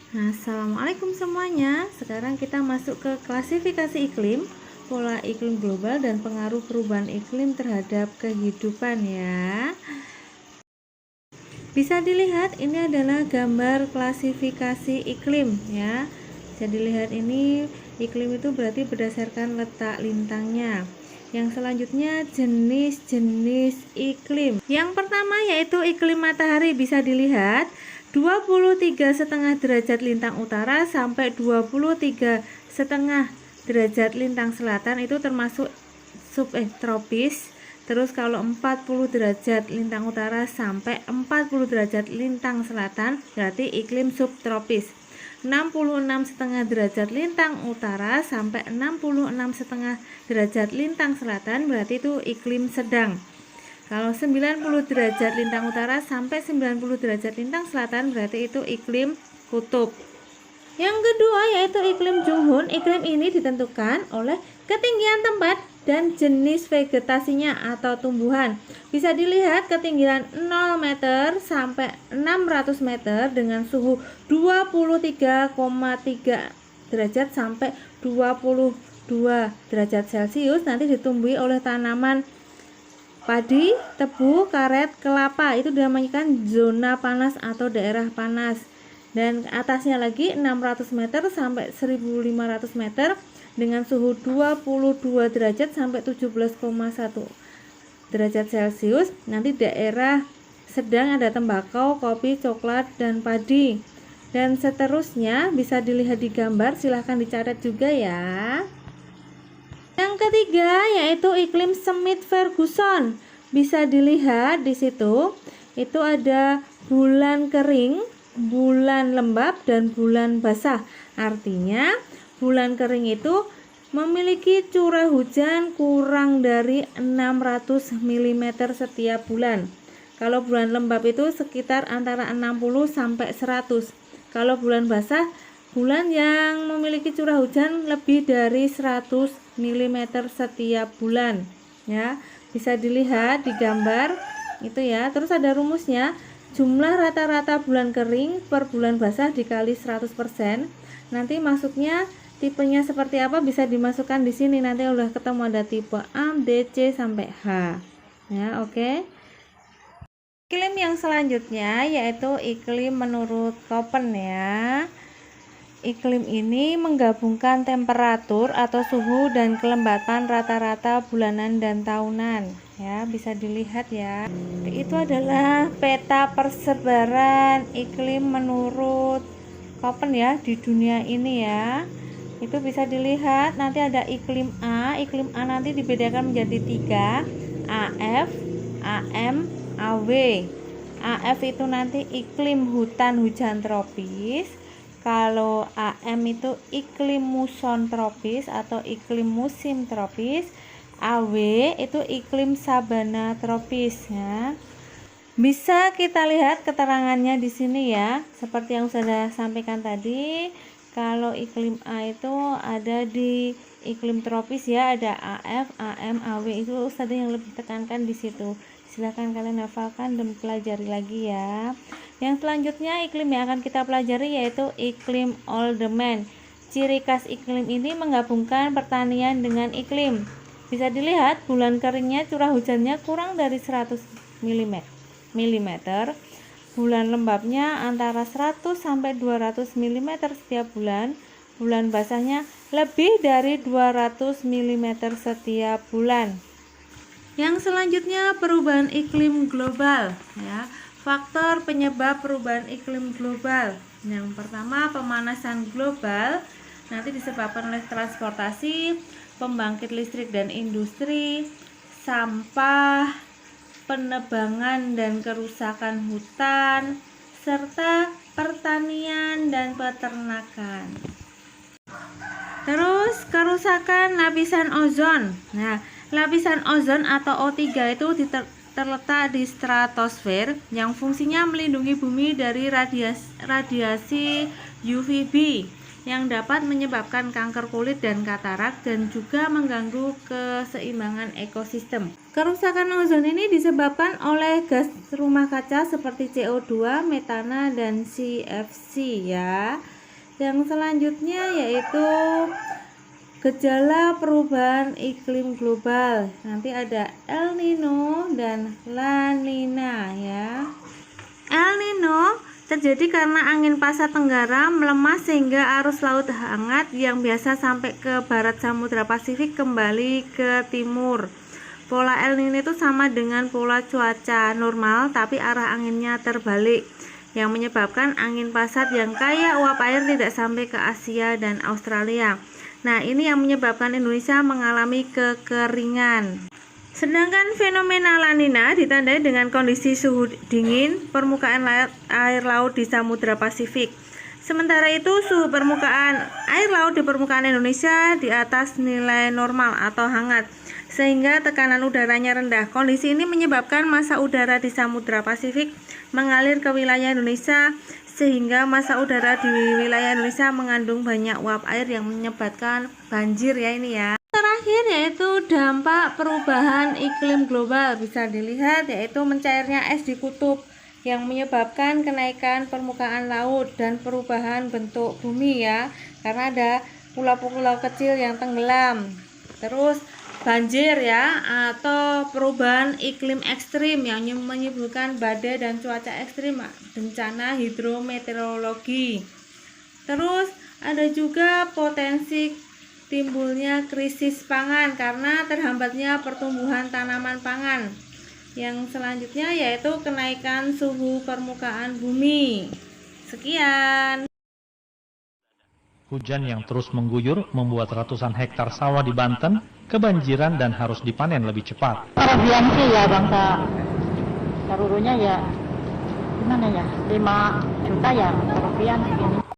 Nah, assalamualaikum semuanya. Sekarang kita masuk ke klasifikasi iklim, pola iklim global dan pengaruh perubahan iklim terhadap kehidupan ya. Bisa dilihat ini adalah gambar klasifikasi iklim ya. Bisa dilihat ini iklim itu berarti berdasarkan letak lintangnya. Yang selanjutnya jenis-jenis iklim. Yang pertama yaitu iklim matahari, bisa dilihat 23,5 derajat lintang utara sampai 23,5 derajat lintang selatan itu termasuk subtropis. Terus kalau 40 derajat lintang utara sampai 40 derajat lintang selatan berarti iklim subtropis. 66,5 derajat lintang utara sampai 66,5 derajat lintang selatan berarti itu iklim sedang. Kalau 90 derajat lintang utara sampai 90 derajat lintang selatan berarti itu iklim kutub. Yang kedua yaitu iklim Junghun. Iklim ini ditentukan oleh ketinggian tempat dan jenis vegetasinya atau tumbuhan. Bisa dilihat ketinggian 0 meter sampai 600 meter dengan suhu 23,3 derajat sampai 22 derajat Celcius nanti ditumbuhi oleh tanaman padi, tebu, karet, kelapa. Itu dinamakan zona panas atau daerah panas. Dan atasnya lagi 600 meter sampai 1500 meter dengan suhu 22 derajat sampai 17,1 derajat Celcius. Nanti daerah sedang ada tembakau, kopi, coklat, dan padi. Dan seterusnya bisa dilihat di gambar, silahkan dicatat juga ya. Yang ketiga yaitu iklim Schmidt-Ferguson. Bisa dilihat di situ, itu ada bulan kering, bulan lembab, dan bulan basah. Artinya bulan kering itu memiliki curah hujan kurang dari 600 mm setiap bulan. Kalau bulan lembab itu sekitar antara 60 sampai 100. Kalau bulan basah, bulan yang memiliki curah hujan lebih dari 100 mm setiap bulan ya. Bisa dilihat di gambar itu ya. Terus ada rumusnya, jumlah rata-rata bulan kering per bulan basah dikali 100%. Nanti masuknya tipenya seperti apa bisa dimasukkan di sini. Nanti udah ketemu ada tipe A, B, C sampai H ya. Oke. Iklim yang selanjutnya yaitu iklim menurut Köppen ya. Iklim ini menggabungkan temperatur atau suhu dan kelembapan rata-rata bulanan dan tahunan ya. Bisa dilihat ya. Itu adalah peta persebaran iklim menurut Köppen ya di dunia ini ya. Itu bisa dilihat nanti ada iklim A. Iklim A nanti dibedakan menjadi 3, AF, AM, AW. AF itu nanti iklim hutan hujan tropis. Kalau AM itu iklim muson tropis atau iklim musim tropis. AW itu iklim sabana tropis ya. Bisa kita lihat keterangannya di sini ya. Seperti yang sudah sampaikan tadi, kalau iklim A itu ada di iklim tropis ya, ada AF, AM, AW. Itu Ustazah yang lebih tekankan di situ. Silahkan kalian hafalkan dan pelajari lagi ya. Yang selanjutnya iklim yang akan kita pelajari yaitu iklim Oldman. Ciri khas iklim ini menggabungkan pertanian dengan iklim. Bisa dilihat bulan keringnya curah hujannya kurang dari 100 mm. Bulan lembabnya antara 100 sampai 200 mm setiap bulan. Bulan basahnya lebih dari 200 mm setiap bulan. Yang selanjutnya perubahan iklim global ya. Faktor penyebab perubahan iklim global. Yang pertama pemanasan global nanti disebabkan oleh transportasi, pembangkit listrik dan industri, sampah, penebangan dan kerusakan hutan, serta pertanian dan peternakan. Terus kerusakan lapisan ozon. Nah, lapisan ozon atau O3 itu terletak di stratosfer yang fungsinya melindungi bumi dari radiasi UVB yang dapat menyebabkan kanker kulit dan katarak dan juga mengganggu keseimbangan ekosistem. Kerusakan ozon ini disebabkan oleh gas rumah kaca seperti CO2, metana, dan CFC ya. Yang selanjutnya yaitu gejala perubahan iklim global. Nanti ada El Nino dan La Nina ya. El Nino terjadi karena angin pasat tenggara melemah sehingga arus laut hangat yang biasa sampai ke barat Samudra Pasifik kembali ke timur. Pola El Nino itu sama dengan pola cuaca normal tapi arah anginnya terbalik, yang menyebabkan angin pasat yang kaya uap air tidak sampai ke Asia dan Australia. Nah, ini yang menyebabkan Indonesia mengalami kekeringan. Sedangkan fenomena La Nina ditandai dengan kondisi suhu dingin permukaan air laut di Samudra Pasifik. Sementara itu, suhu permukaan air laut di permukaan Indonesia di atas nilai normal atau hangat, sehingga tekanan udaranya rendah. Kondisi ini menyebabkan massa udara di Samudra Pasifik mengalir ke wilayah Indonesia, sehingga massa udara di wilayah Indonesia mengandung banyak uap air yang menyebabkan banjir ya ini ya. Terakhir yaitu dampak perubahan iklim global, bisa dilihat yaitu mencairnya es di kutub yang menyebabkan kenaikan permukaan laut dan perubahan bentuk bumi ya, karena ada pulau-pulau kecil yang tenggelam. Terus banjir ya, atau perubahan iklim ekstrim yang menyebabkan badai dan cuaca ekstrim, bencana hidrometeorologi. Terus ada juga potensi timbulnya krisis pangan karena terhambatnya pertumbuhan tanaman pangan. Yang selanjutnya yaitu kenaikan suhu permukaan bumi. Sekian. Hujan yang terus mengguyur membuat ratusan hektar sawah di Banten kebanjiran dan harus dipanen lebih cepat. Kerugian sih ya bangsa seluruhnya ya gimana ya, 5 juta ya kerugian segini.